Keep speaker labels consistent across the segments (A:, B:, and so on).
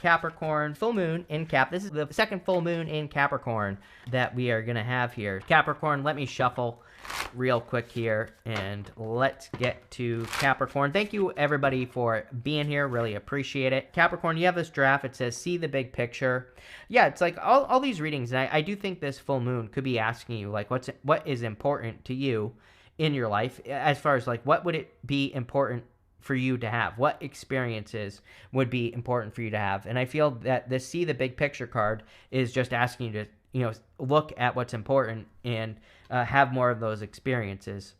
A: Capricorn, full moon in Cap. This is the second full moon in Capricorn that we are going to have here. Capricorn, let me shuffle real quick here and let's get to Capricorn. Thank you everybody for being here. Really appreciate it. Capricorn, you have this draft. It says, see the big picture. Yeah, it's like all these readings. And I do think this full moon could be asking you like what is important to you in your life as far as like what would it be important for you to have? What experiences would be important for you to have? And I feel that the see the big picture card is just asking you to, look at what's important and have more of those experiences.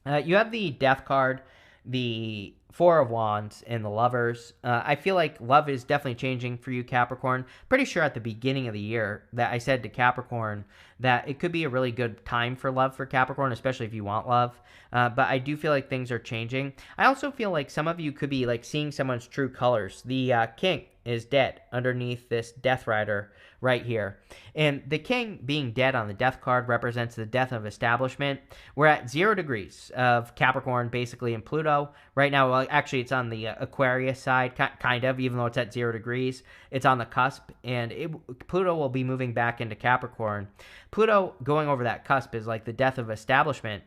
A: You have the Death card, the Four of Wands, and the Lovers. I feel like love is definitely changing for you, Capricorn. Pretty sure at the beginning of the year that I said to Capricorn that it could be a really good time for love for Capricorn, especially if you want love. But I do feel like things are changing. I also feel like some of you could be like seeing someone's true colors. The King is dead underneath this Death Rider right here. And the King being dead on the Death card represents the death of establishment. We're at 0 degrees of Capricorn, basically, in Pluto. Right now, well, actually, it's on the Aquarius side, kind of, even though it's at 0 degrees. It's on the cusp, and Pluto will be moving back into Capricorn. Pluto going over that cusp is like the death of establishment.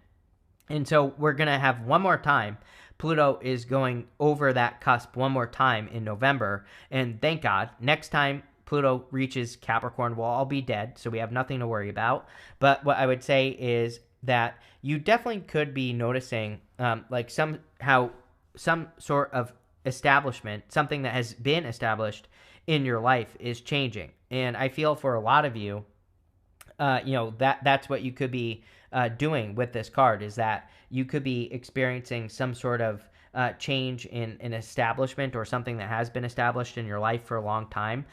A: And so we're going to have one more time. Pluto is going over that cusp one more time in November. And thank God, next time Pluto reaches Capricorn, we'll all be dead, so we have nothing to worry about. But what I would say is that you definitely could be noticing like some sort of establishment, something that has been established in your life is changing. And I feel for a lot of you, that's what you could be doing with this card, is that you could be experiencing some sort of change in an establishment or something that has been established in your life for a long time.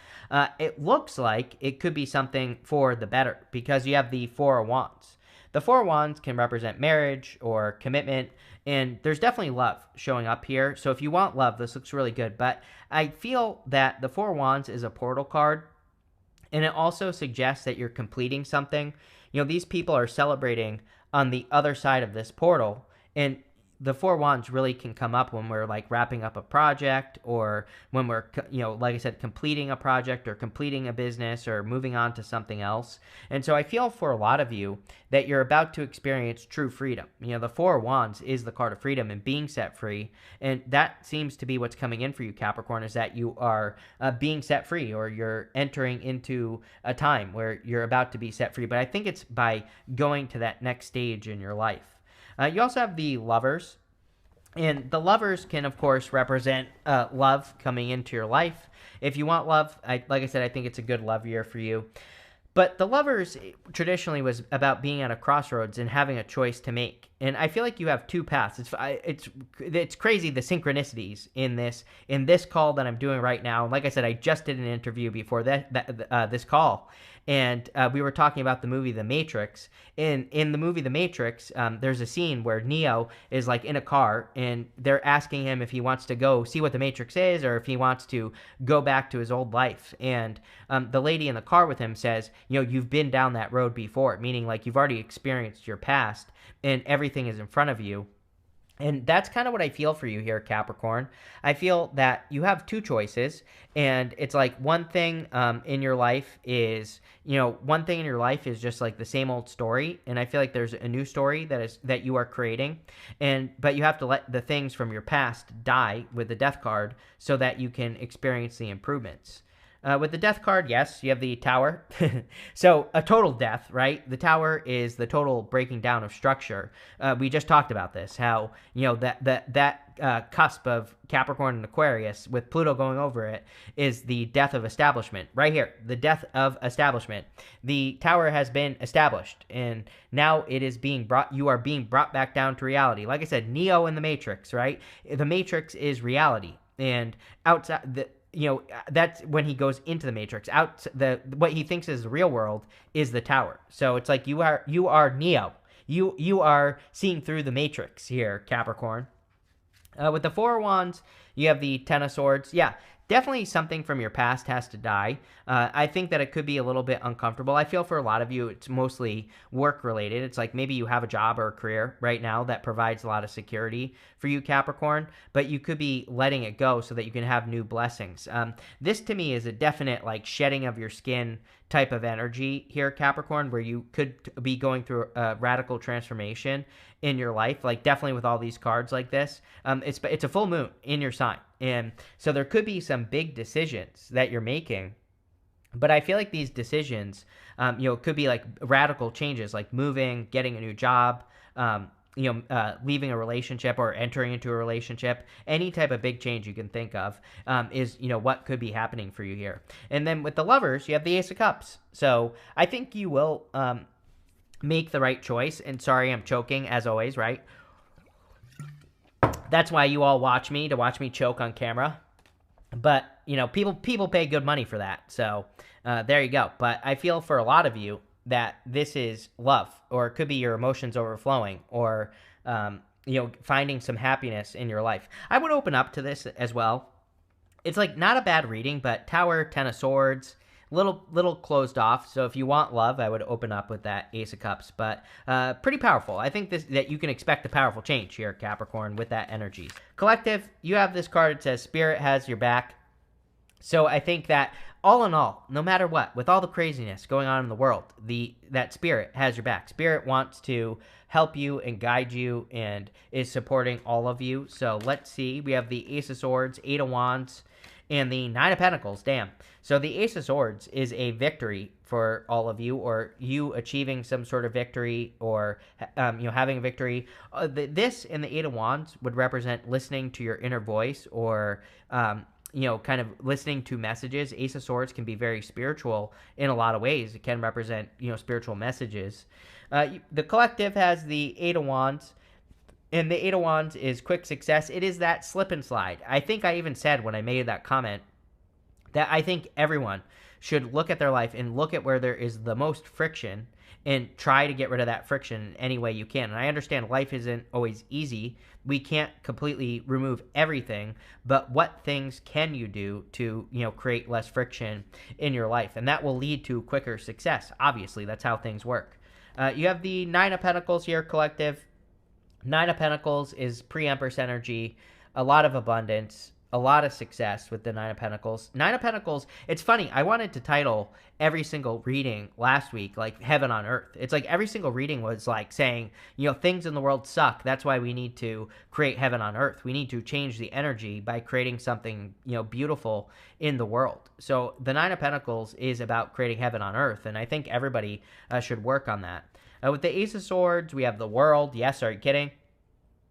A: It looks like it could be something for the better because you have the Four of Wands. The Four of Wands can represent marriage or commitment, and there's definitely love showing up here. So if you want love, this looks really good. But I feel that the Four of Wands is a portal card, and it also suggests that you're completing something. These people are celebrating on the other side of this portal, and the Four of Wands really can come up when we're like wrapping up a project, or when we're, like I said, completing a project or completing a business or moving on to something else. And so I feel for a lot of you that you're about to experience true freedom. The Four of Wands is the card of freedom and being set free. And that seems to be what's coming in for you, Capricorn, is that you are being set free, or you're entering into a time where you're about to be set free. But I think it's by going to that next stage in your life. You also have the Lovers, and the Lovers can, of course, represent love coming into your life. If you want love, like I said, I think it's a good love year for you. But the Lovers traditionally was about being at a crossroads and having a choice to make. And I feel like you have two paths. It's crazy, the synchronicities in this call that I'm doing right now. Like I said, I just did an interview before this call. And we were talking about the movie The Matrix. In the movie The Matrix, there's a scene where Neo is like in a car, and they're asking him if he wants to go see what the Matrix is, or if he wants to go back to his old life. And the lady in the car with him says, you've been down that road before, meaning like you've already experienced your past, and everything is in front of you. And that's kind of what I feel for you here, Capricorn. I feel that you have two choices, and it's like one thing in your life is, just like the same old story, and I feel like there's a new story that you are creating, but you have to let the things from your past die with the Death card so that you can experience the improvements. With the Death card, yes, you have the Tower. So a total death, right? The Tower is the total breaking down of structure. We just talked about this, how, that cusp of Capricorn and Aquarius with Pluto going over it is the death of establishment. Right here, the death of establishment. The Tower has been established, and now it is you are being brought back down to reality. Like I said, Neo in the Matrix, right? The Matrix is reality, and outside that's when he goes into the Matrix. What he thinks is the real world is the Tower. So it's like you are Neo. You are seeing through the Matrix here, Capricorn. With the Four of Wands, you have the Ten of Swords. Yeah, definitely something from your past has to die. I think that it could be a little bit uncomfortable. I feel for a lot of you, it's mostly work related. It's like maybe you have a job or a career right now that provides a lot of security for you, Capricorn, but you could be letting it go so that you can have new blessings. This to me is a definite like shedding of your skin type of energy here, Capricorn, where you could be going through a radical transformation in your life. Like definitely with all these cards like this, it's a full moon in your sign, and so there could be some big decisions that you're making. But I feel like these decisions, could be like radical changes, like moving, getting a new job, leaving a relationship or entering into a relationship. Any type of big change you can think of is, what could be happening for you here. And then with the lovers, you have the Ace of Cups. So I think you will make the right choice. And sorry, I'm choking as always, right? That's why you all watch me, to watch me choke on camera. But people pay good money for that. So there you go. But I feel for a lot of you that this is love, or it could be your emotions overflowing, or finding some happiness in your life. I would open up to this as well. It's like not a bad reading, but Tower, Ten of Swords, little closed off. So if you want love, I would open up with that Ace of Cups. But pretty powerful. I think that you can expect a powerful change here, Capricorn, with that energy. Collective, you have this card. It says Spirit has your back. So I think that all in all, no matter what, with all the craziness going on in the world, that Spirit has your back. Spirit wants to help you and guide you and is supporting all of you. So let's see. We have the Ace of Swords, Eight of Wands, and the Nine of Pentacles. Damn. So the Ace of Swords is a victory for all of you, or you achieving some sort of victory, or having a victory. This and the Eight of Wands would represent listening to your inner voice, or kind of listening to messages. Ace of Swords can be very spiritual in a lot of ways. It can represent, spiritual messages. The collective has the Eight of Wands, and the Eight of Wands is quick success. It is that slip and slide. I think I even said when I made that comment that I think everyone should look at their life and look at where there is the most friction and try to get rid of that friction in any way you can. And I understand life isn't always easy. We can't completely remove everything, but what things can you do to, create less friction in your life? And that will lead to quicker success. Obviously, that's how things work. You have the Nine of Pentacles here, collective. Nine of Pentacles is pre-Empress energy, a lot of abundance, a lot of success with the Nine of Pentacles. Nine of Pentacles, it's funny, I wanted to title every single reading last week like Heaven on Earth. It's like every single reading was like saying, things in the world suck. That's why we need to create heaven on earth. We need to change the energy by creating something, beautiful in the world. So the Nine of Pentacles is about creating heaven on earth, and I think everybody should work on that. With the Ace of Swords, we have the World. Yes, are you kidding?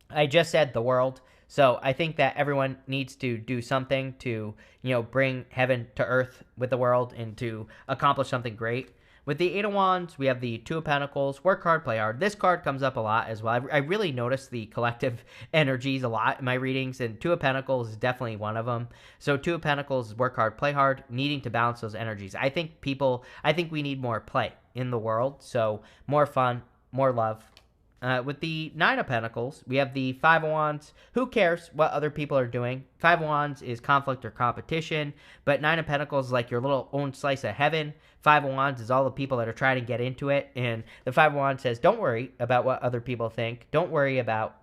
A: I just said the world. So I think that everyone needs to do something to, bring heaven to earth with the world and to accomplish something great. With the Eight of Wands, we have the Two of Pentacles. Work hard, play hard. This card comes up a lot as well. I really notice the collective energies a lot in my readings, and Two of Pentacles is definitely one of them. So Two of Pentacles is work hard, play hard, needing to balance those energies. I think we need more play in the world. So more fun, more love. With the Nine of Pentacles, we have the Five of Wands. Who cares what other people are doing? Five of Wands is conflict or competition, but Nine of Pentacles is like your little own slice of heaven. Five of Wands is all the people that are trying to get into it, and the Five of Wands says, don't worry about what other people think. Don't worry about,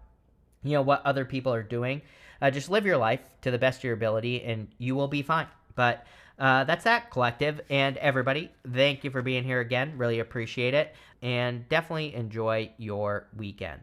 A: what other people are doing. Just live your life to the best of your ability, and you will be fine. But that's that, collective. And everybody, thank you for being here again. Really appreciate it. And definitely enjoy your weekend.